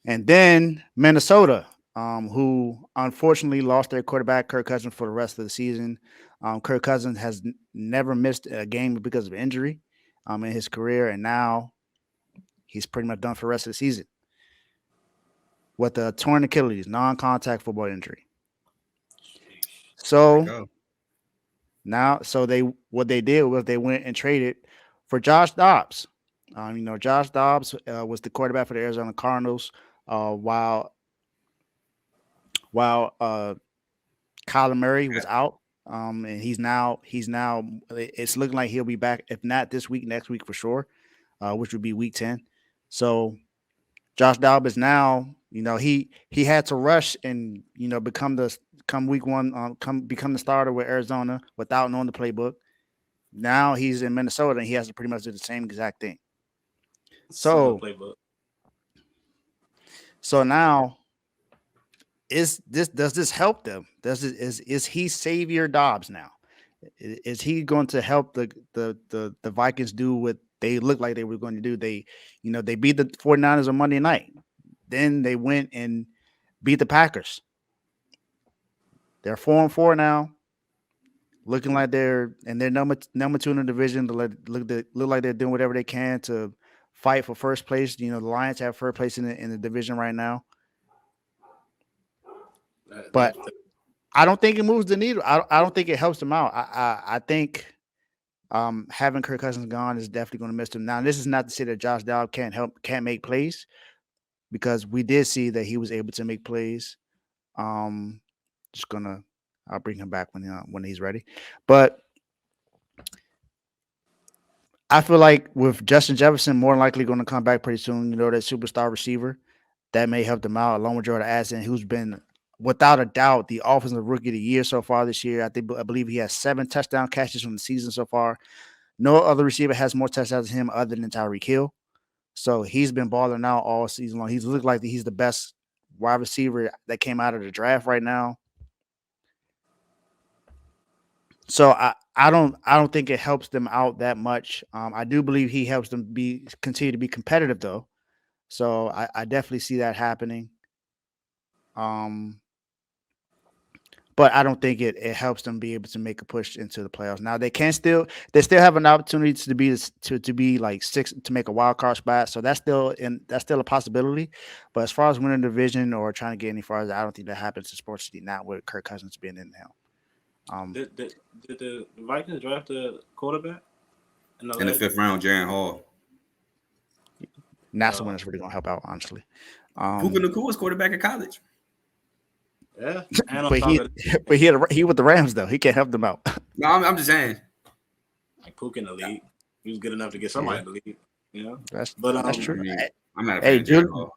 And then Minnesota, who unfortunately lost their quarterback, Kirk Cousins, for the rest of the season. Kirk Cousins has never missed a game because of injury in his career, and now he's pretty much done for the rest of the season with a torn Achilles, non-contact football injury. Gotta So go. now, so they what they did was they went and traded for Josh Dobbs. Josh Dobbs was the quarterback for the Arizona Cardinals, while Kyler Murray was out. And he's now it's looking like he'll be back, if not this week, next week for sure, which would be week 10. So Josh Dobbs is now, he had to rush and come week one, come become the starter with Arizona without knowing the playbook. Now he's in Minnesota and he has to pretty much do the same exact thing. Similar So playbook. so now does this help them? Is he Savior Dobbs now? Is he going to help the Vikings do what they looked like they were going to do? They beat the 49ers on Monday night. Then they went and beat the Packers. They're 4-4 now, looking like they're number two in the division. Look like they're doing whatever they can to fight for first place. The Lions have first place in the division right now. But I don't think it moves the needle. I don't think it helps them out. I think having Kirk Cousins gone is definitely going to miss them. Now, this is not to say that Josh Dobbs can't make plays, because we did see that he was able to make plays. Um, just gonna I'll bring him back when he's ready. But I feel like with Justin Jefferson more than likely going to come back pretty soon, that superstar receiver, that may help them out, along with Jordan Addison, who's been without a doubt the offensive rookie of the year so far this year. I believe he has 7 touchdown catches from the season so far. No other receiver has more touchdowns than him other than Tyreek Hill. So he's been balling out all season long. He's looked like he's the best wide receiver that came out of the draft right now. So I don't think it helps them out that much. I do believe he helps them continue to be competitive though. So I definitely see that happening. Um, but I don't think it helps them be able to make a push into the playoffs. Now they still have an opportunity to be like 6 to make a wild card spot. So that's still a possibility. But as far as winning the division or trying to get any farther, I don't think that happens in Sports City, not with Kirk Cousins being in now. Did the Vikings draft a quarterback in the In the last? fifth round, Jaren Hall. And that's the one Uh, that's really gonna help out, honestly. Puka Um, Nacua was quarterback at college. yeah, and on but top he of but he with the Rams though. He can't help them out. No, I'm just saying. like Puka in the league, he was good enough to get Yeah, somebody in the league, you know. that's But that's I true. mean, I'm not a fan Hey, of Jaren Hall.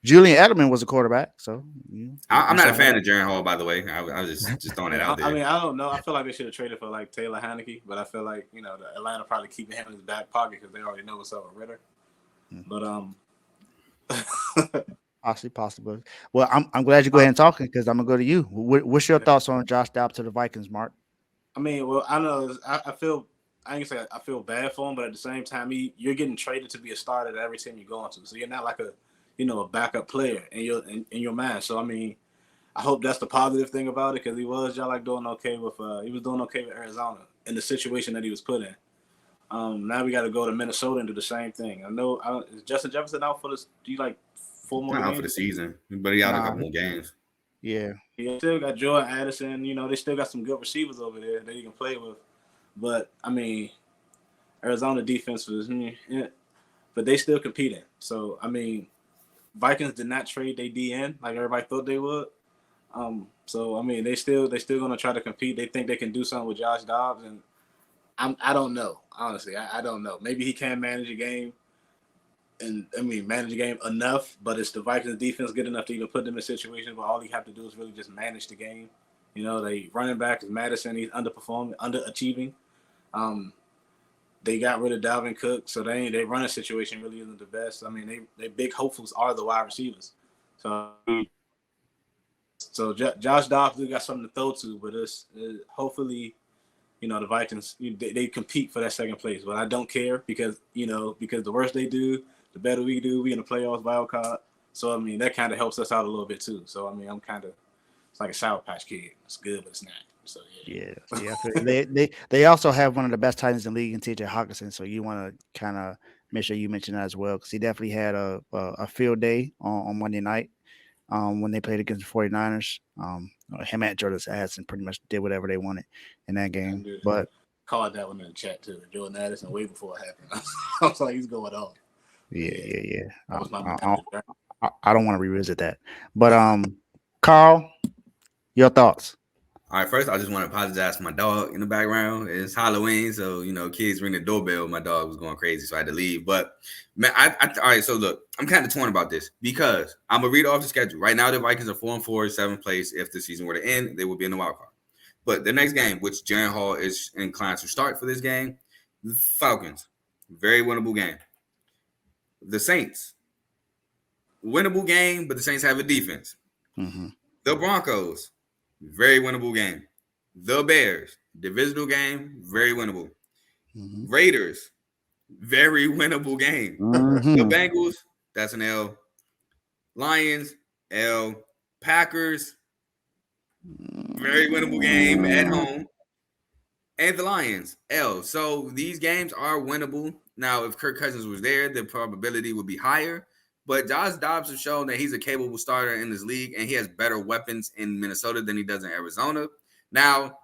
Julian Edelman was a quarterback, so I'm you not a saw fan that. of Jaren Hall, by the way. I was just throwing it out I there. mean, I don't know. I feel like they should have traded for like Taylor Heineke, but I feel like the Atlanta probably keeping him in his back pocket because they already know what's up with Ritter. But Possibly possible. Well, I'm glad you go ahead and talk because I'm gonna go to you. What's your thoughts on Josh Dobbs to the Vikings, Mark? I mean, well, I know I feel I ain't gonna say I feel bad for him, but at the same time, you're getting traded to be a starter at every team you go into, so you're not like a backup player in your mind. So I mean, I hope that's the positive thing about it because he was y'all like doing okay with he was doing okay with Arizona in the situation that he was put in. Now we got to go to Minnesota and do the same thing. I know is Justin Jefferson out for this? Do you like 4 more Not out for games? the season, but he out a Nah, couple more games. yeah, He still got Jordan Addison. They still got some good receivers over there that he can play with. But I mean, Arizona defense was, yeah, but they still competing. So I mean, Vikings did not trade their DN like everybody thought they would. So I mean, they still gonna try to compete. They think they can do something with Josh Dobbs, and I don't know honestly. I don't know. Maybe he can manage a game, and I mean manage a game enough. But it's the Vikings defense good enough to even put them in situations where all you have to do is really just manage the game. They running back is Madison. He's underperforming, underachieving. Um, they got rid of Dalvin Cook, so they running situation really isn't the best. I mean, they big hopefuls are the wide receivers. So Josh Dobbs got something to throw to, but it's hopefully the Vikings they compete for that second place. But I don't care because because the worse they do, the better we do. We in the playoffs, wild card. So I mean, that kind of helps us out a little bit too. So I mean, it's like a Sour Patch Kid. It's good, but it's not. So yeah. I feel they also have one of the best tight ends in the league in TJ Hawkinson. So you want to kind of make sure you mention that as well, because he definitely had a field day on Monday night when they played against the 49ers. Him and Jordan Addison pretty much did whatever they wanted in that game. But called that one in the chat too. Jordan Addison way before it happened. I was like, he's going off. Yeah. That was my I don't want to revisit that. But Carl, your thoughts? All right, first I just want to apologize for my dog in the background. It's Halloween, so kids ring the doorbell. My dog was going crazy, so I had to leave. But man, all right. So look, I'm kind of torn about this because I'm gonna read off the schedule. Right now, the Vikings are 4-4, 7th place. If the season were to end, they would be in the wild card. But the next game, which Jaren Hall is inclined to start for this game, the Falcons, very winnable game. The Saints, winnable game, but the Saints have a defense. Mm-hmm. The Broncos, very winnable game. The Bears, divisional game, very winnable. Mm-hmm. Raiders, very winnable game. Mm-hmm. The Bengals, that's an L. Lions, L. Packers, very winnable game at home. And the Lions, L. So these games are winnable. Now, if Kirk Cousins was there, the probability would be higher. But Josh Dobbs has shown that he's a capable starter in this league, and he has better weapons in Minnesota than he does in Arizona. Now,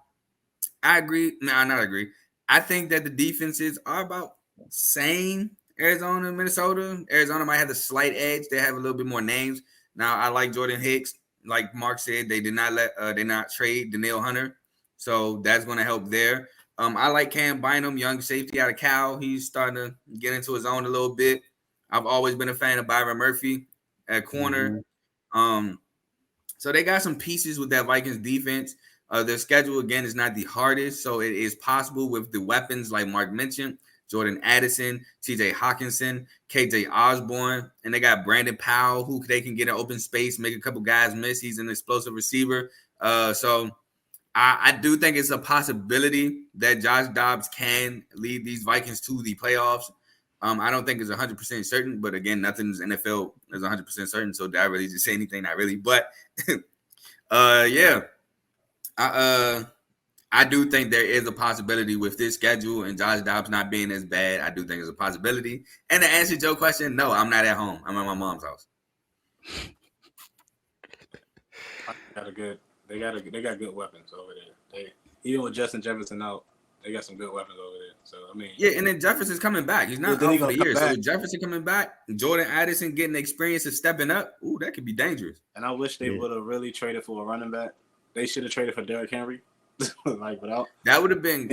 I agree. No, not agree. I think that the defenses are about same Arizona and Minnesota. Arizona might have the slight edge. They have a little bit more names. Now, I like Jordan Hicks. Like Mark said, they did not trade Danielle Hunter. So that's going to help there. I like Cam Bynum, young safety out of Cal. He's starting to get into his own a little bit. I've always been a fan of Byron Murphy at corner. Mm-hmm. So they got some pieces with that Vikings defense. Their schedule, again, is not the hardest. So it is possible with the weapons like Mark mentioned, Jordan Addison, TJ Hawkinson, KJ Osborne, and they got Brandon Powell, who they can get an open space, make a couple guys miss. He's an explosive receiver. So I do think it's a possibility that Josh Dobbs can lead these Vikings to the playoffs. I don't think it's 100% certain, but again, nothing's NFL is 100% certain, so did I really just say anything? Not really, but yeah, I do think there is a possibility with this schedule and Josh Dobbs not being as bad. I do think it's a possibility. And to answer your question, no, I'm not at home. I'm at my mom's house. They got good weapons over there. Even with Justin Jefferson out, they got some good weapons over there. So I mean, yeah, and then Jefferson's coming back. He's not out for the year. So with Jefferson coming back, Jordan Addison getting the experience of stepping up, ooh, that could be dangerous. And I wish they would have really traded for a running back. They should have traded for Derrick Henry. That would have been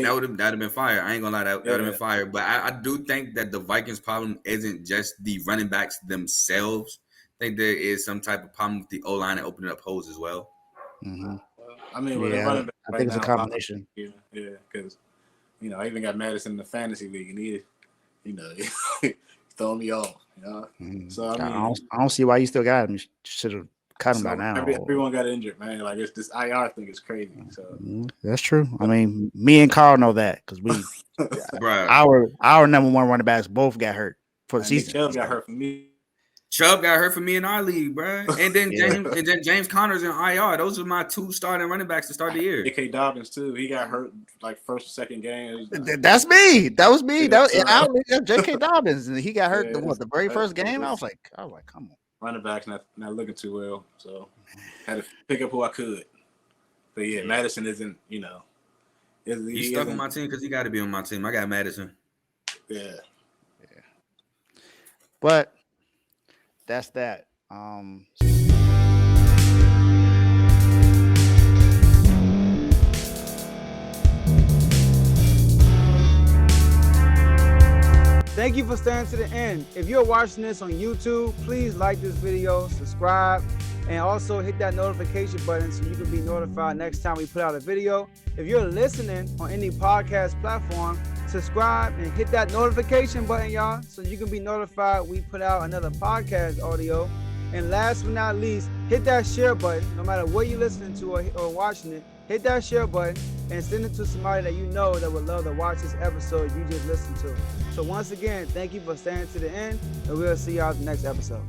fire. I ain't gonna lie, that would have been fire. But I do think that the Vikings' problem isn't just the running backs themselves. I think there is some type of problem with the O-line and opening up holes as well. Mm-hmm. I mean, with the running back I think it's a combination. Yeah, because I even got Madison in the fantasy league, and he throwing me off. Mm-hmm. So I don't see why you still got him. You should have cut him by now. Everyone got injured, man. Like it's this IR thing is crazy. So that's true. I mean, me and Carl know that because we, our number one running backs both got hurt for the season. Chubb got hurt for me. Chubb got hurt for me in our league, bro. And then James Conner's in IR. Those are my two starting running backs to start the year. J.K. Dobbins too. He got hurt like first or second game. That's me. That was me. J.K. Dobbins, and he got hurt the very first game. I was like, come on. Running backs not looking too well, so had to pick up who I could. But yeah, Madison isn't. He's stuck on my team because he got to be on my team. I got Madison. Yeah. But that's that. Thank you for staying to the end. If you're watching this on YouTube, please like this video, subscribe, and also hit that notification button so you can be notified next time we put out a video. If you're listening on any podcast platform, subscribe and hit that notification button, y'all, so you can be notified we put out another podcast audio. And last but not least, hit that share button. No matter what you're listening to or watching it, hit that share button and send it to somebody that you know that would love to watch this episode you just listened to. So once again, thank you for staying to the end, and we'll see y'all in the next episode.